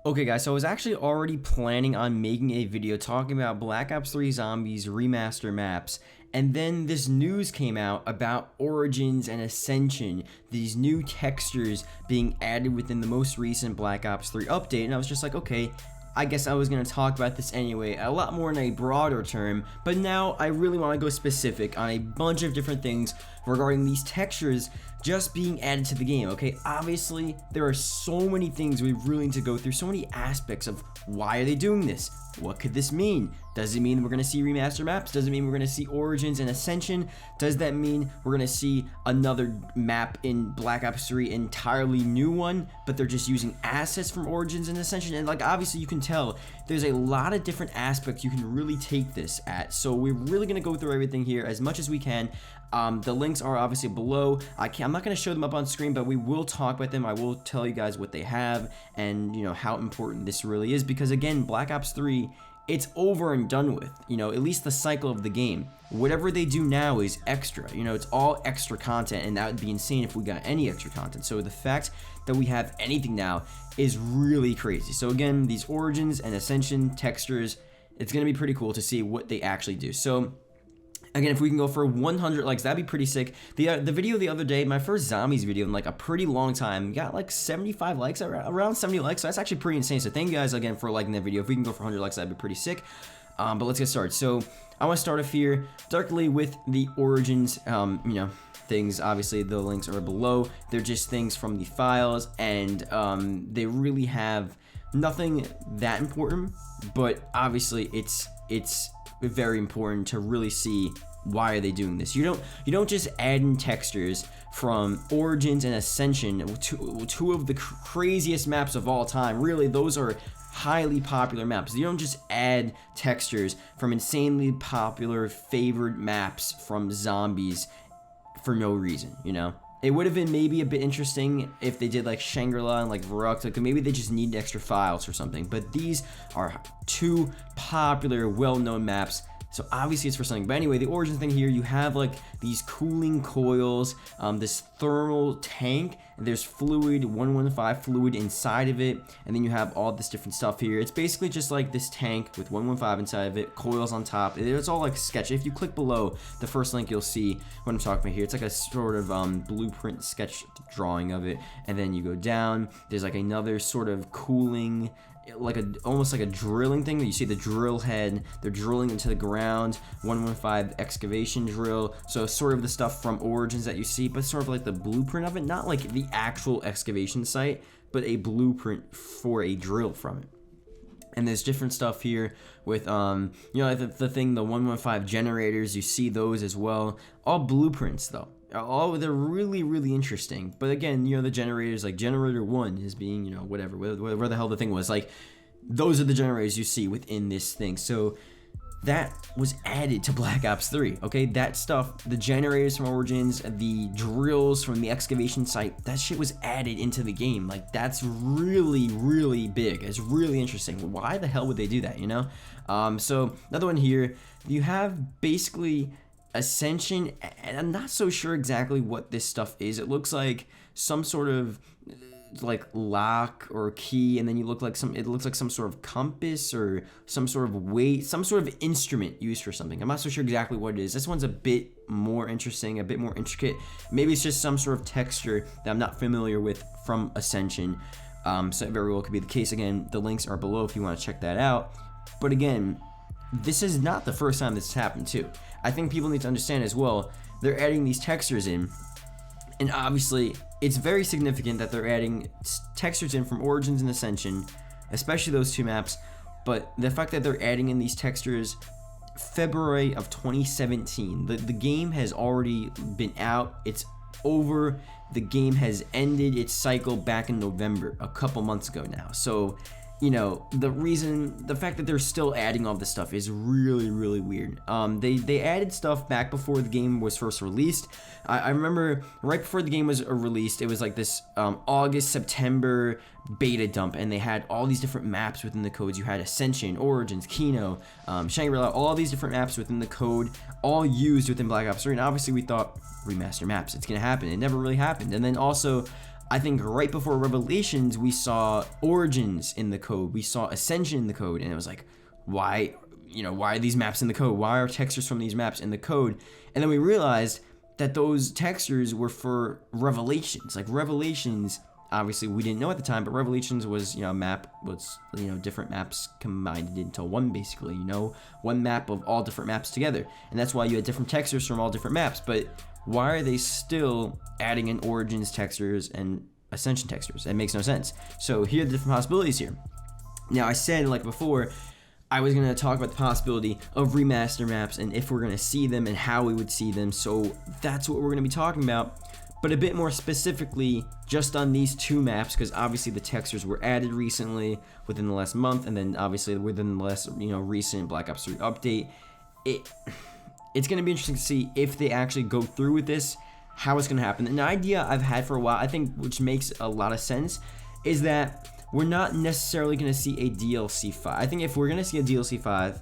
Okay guys, so I was actually already planning on making a video talking about Black Ops 3 Zombies remaster maps, and then this news came out about Origins and Ascension, these new textures being added within the most recent Black Ops 3 update, and I was just like, okay, I guess I was going to talk about this anyway, a lot more in a broader term, but now I really want to go specific on a bunch of different things regarding these textures just being added to the game, okay? Obviously, there are so many things we really need to go through, so many aspects of why are they doing this? What could this mean? Does it mean we're going to see remaster maps? Does it mean we're going to see Origins and Ascension? Does that mean we're going to see another map in Black Ops 3, entirely new one, but they're just using assets from Origins and Ascension? And like, obviously you can tell there's a lot of different aspects you can really take this at. So we're really going to go through everything here as much as we can. The links are obviously below. I'm not going to show them up on screen, but we will talk about them. I will tell you guys what they have and, you know, how important this really is, because again, Black Ops 3, it's over and done with, you know, at least the cycle of the game. Whatever they do now is extra, you know, it's all extra content, and that would be insane if we got any extra content. So the fact that we have anything now is really crazy. So again, these Origins and Ascension textures, it's going to be pretty cool to see what they actually do. So again, if we can go for 100 likes, that'd be pretty sick. The video the other day, my first Zombies video in like a pretty long time, got like 75 likes, around 70 likes, so that's actually pretty insane. So thank you guys again for liking that video. If we can go for 100 likes, that'd be pretty sick. But let's get started. So I want to start off here directly with the Origins, you know, things. Obviously the links are below. They're just things from the files, and they really have nothing that important, but obviously it's very important to really see why are they doing this. You don't just add in textures from Origins and Ascension, two of the craziest maps of all time. Really, those are highly popular maps. You don't just add textures from insanely popular favored maps from Zombies for no reason, you know? It would have been maybe a bit interesting if they did like Shangri-La and like Varrock, like maybe they just need extra files or something, but these are two popular, well-known maps, so obviously it's for something. But anyway, the Origin thing here, you have like these cooling coils, this thermal tank, and there's fluid, 115 fluid inside of it, and then you have all this different stuff here. It's basically just like this tank with 115 inside of it, coils on top. It's all like sketch. If you click below the first link, you'll see what I'm talking about here. It's like a sort of blueprint sketch drawing of it, and then you go down, there's like another sort of cooling, like almost like a drilling thing. You see the drill head, they're drilling into the ground, 115 excavation drill, so sort of the stuff from Origins that you see, but sort of like the blueprint of it, not like the actual excavation site, but a blueprint for a drill from it. And there's different stuff here with, you know, the thing, the 115 generators, you see those as well, all blueprints though. Oh, they're really, really interesting. But again, you know, the generators, like generator 1 is being, you know, whatever, where the hell the thing was, like, those are the generators you see within this thing. So that was added to Black Ops 3, okay? That stuff, the generators from Origins, the drills from the excavation site, that shit was added into the game. Like, that's really, really big. It's really interesting. Why the hell would they do that, you know? So another one here, you have basically Ascension, and I'm not so sure exactly what this stuff is. It looks like some sort of like lock or key, and then it looks like some sort of compass or some sort of weight, some sort of instrument used for something. I'm not so sure exactly what it is. This one's a bit more interesting, a bit more intricate. Maybe it's just some sort of texture that I'm not familiar with from Ascension. So it very well could be the case. Again, the links are below if you want to check that out. But again, this is not the first time this has happened too. I think people need to understand as well, they're adding these textures in, and obviously it's very significant that they're adding textures in from Origins and Ascension, especially those two maps, but the fact that they're adding in these textures February of 2017, the game has already been out, it's over, the game has ended its cycle back in November, a couple months ago now. So, you know, the fact that they're still adding all this stuff is really, really weird. They added stuff back before the game was first released. I remember right before the game was released, it was like this August, September beta dump, and they had all these different maps within the codes. You had Ascension, Origins, Kino, Shangri-La, all these different maps within the code, all used within Black Ops 3, and obviously we thought remaster maps, it's gonna happen. It never really happened. And then also I think right before Revelations, we saw Origins in the code. We saw Ascension in the code, and it was like, why are these maps in the code? Why are textures from these maps in the code? And then we realized that those textures were for Revelations. Like Revelations, obviously we didn't know at the time, but Revelations was, a map was, different maps combined into one, basically, one map of all different maps together. And that's why you had different textures from all different maps. But why are they still adding in Origins textures and Ascension textures? It makes no sense. So here are the different possibilities here. Now, I said, like before, I was going to talk about the possibility of remaster maps and if we're going to see them and how we would see them. So that's what we're going to be talking about, but a bit more specifically just on these two maps, because obviously the textures were added recently within the last month, and then obviously within the last recent Black Ops 3 update. It's going to be interesting to see if they actually go through with this, how it's going to happen. An idea I've had for a while, I think, which makes a lot of sense, is that we're not necessarily going to see a DLC 5. I think if we're going to see a DLC 5,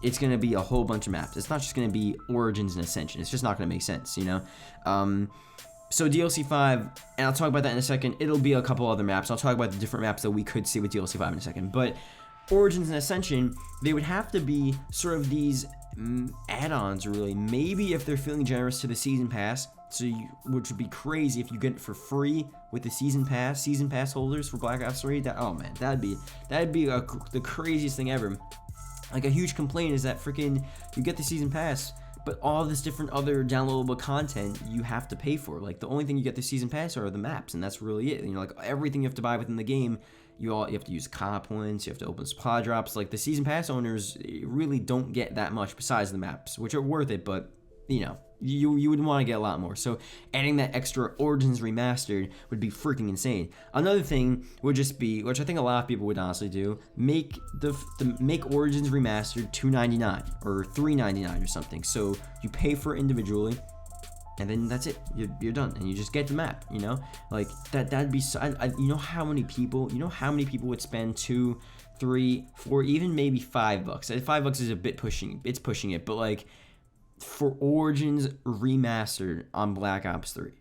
it's going to be a whole bunch of maps. It's not just going to be Origins and Ascension. It's just not going to make sense, So DLC 5, and I'll talk about that in a second. It'll be a couple other maps. I'll talk about the different maps that we could see with DLC 5 in a second. But Origins and Ascension, they would have to be sort of these add-ons, really. Maybe if they're feeling generous to the Season Pass, which would be crazy if you get it for free with the Season Pass holders for Black Ops 3. That'd be the craziest thing ever. Like, a huge complaint is that freaking you get the Season Pass, but all this different other downloadable content you have to pay for. Like, the only thing you get the Season Pass are the maps, and that's really it. Like, everything you have to buy within the game, you have to use comp points, you have to open supply drops. Like, the Season Pass owners really don't get that much besides the maps, which are worth it, but you would want to get a lot more. So adding that extra Origins Remastered would be freaking insane. Another thing would just be, which I think a lot of people would honestly do, make Origins Remastered $2.99 or $3.99 or something. So you pay for it individually, and then that's it. You're done, and you just get the map. Like that'd be so. How many people would spend $2, $3, $4, even maybe $5? $5 is a bit pushing. It's pushing it, but like, for Origins Remastered on Black Ops 3,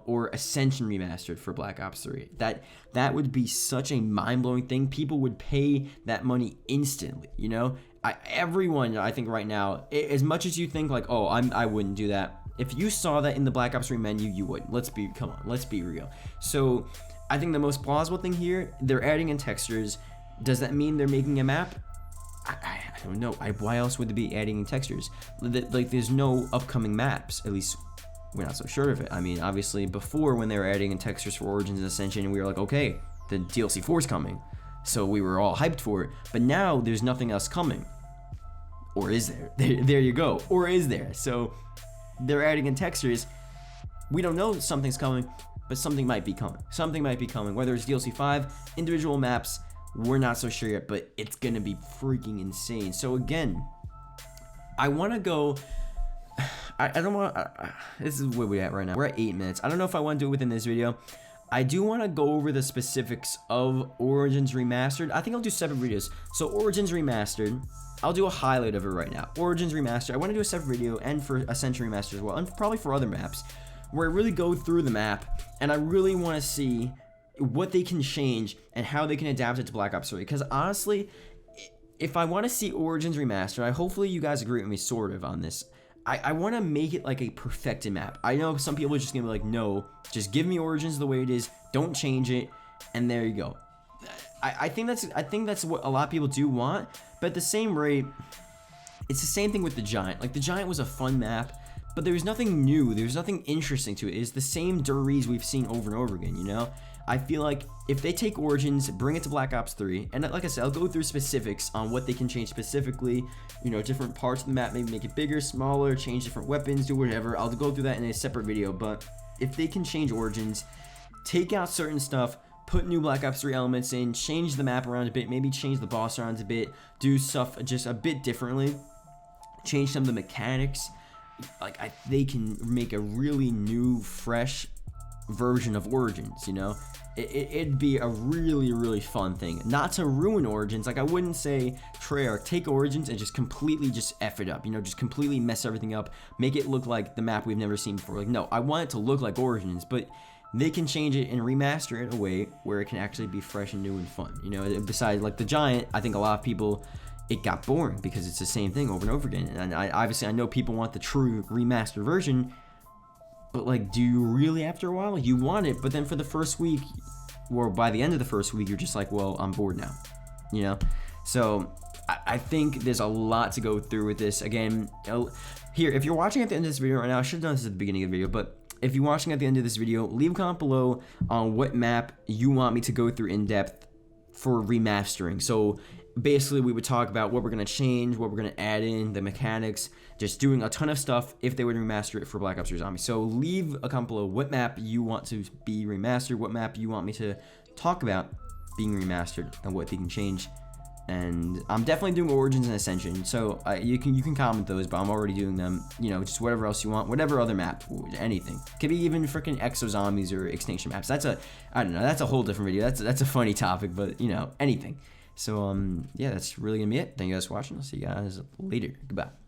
or Ascension Remastered for Black Ops 3. That would be such a mind-blowing thing. People would pay that money instantly, Everyone, I think right now, as much as you think like, oh, I wouldn't do that, if you saw that in the Black Ops 3 menu, you would. Let's be real. So I think the most plausible thing here, they're adding in textures. Does that mean they're making a map? I don't know. Why else would they be adding in textures? Like, there's no upcoming maps. At least we're not so sure of it. I mean, obviously, before when they were adding in textures for Origins and Ascension, we were like, okay, the DLC 4 is coming. So we were all hyped for it. But now there's nothing else coming. Or is there? There you go. Or is there? So they're adding in textures. We don't know something's coming, but something might be coming. Whether it's DLC 5, individual maps, we're not so sure yet, but it's gonna be freaking insane. So again, I want to go. I don't want. This is where we're at right now. We're at 8 minutes. I don't know if I want to do it within this video. I do want to go over the specifics of Origins Remastered. I think I'll do separate videos. So Origins Remastered, I'll do a highlight of it right now. Origins Remastered, I want to do a separate video, and for Ascension Remastered as well, and probably for other maps, where I really go through the map, and I really want to see what they can change and how they can adapt it to Black Ops 3. Because honestly, if I want to see Origins Remastered, hopefully you guys agree with me sort of on this. I want to make it like a perfected map. I know some people are just gonna be like, no, just give me Origins the way it is, don't change it, and there you go. I think that's what a lot of people do want, but at the same rate, it's the same thing with the Giant. Like, the Giant was a fun map, but there was nothing new, there was nothing interesting to it. It's the same Duriz we've seen over and over again, I feel like if they take Origins, bring it to Black Ops 3, and like I said, I'll go through specifics on what they can change specifically, different parts of the map, maybe make it bigger, smaller, change different weapons, do whatever. I'll go through that in a separate video, but if they can change Origins, take out certain stuff, put new Black Ops 3 elements in, change the map around a bit, maybe change the boss around a bit, do stuff just a bit differently, change some of the mechanics, they can make a really new, fresh version of Origins, it'd be a really, really fun thing. Not to ruin Origins. Like, I wouldn't say, Treyarch, take Origins and just completely just F it up, just completely mess everything up, make it look like the map we've never seen before. Like, no, I want it to look like Origins, but they can change it and remaster it in a way where it can actually be fresh and new and fun. You know, besides like the Giant, I think a lot of people, it got boring because it's the same thing over and over again. And I know people want the true remastered version, but like, do you really after a while? You want it, but then for the first week, or by the end of the first week, you're just like, well, I'm bored now, you know? So I think there's a lot to go through with this. Again, here, if you're watching at the end of this video right now, I should have done this at the beginning of the video, but if you're watching at the end of this video, leave a comment below on what map you want me to go through in depth for remastering. So basically, we would talk about what we're going to change, what we're going to add in, the mechanics, just doing a ton of stuff if they would remaster it for Black Ops 3 Zombies. So leave a comment below what map you want to be remastered, what map you want me to talk about being remastered, and what they can change. And I'm definitely doing Origins and Ascension, so you can comment those, but I'm already doing them. You know, just whatever else you want, whatever other map, anything. Could be even freaking Exo Zombies or Extinction maps. I don't know, that's a whole different video. That's a funny topic, but you know, anything. So yeah, that's really gonna be it. Thank you guys for watching. I'll see you guys later. Goodbye.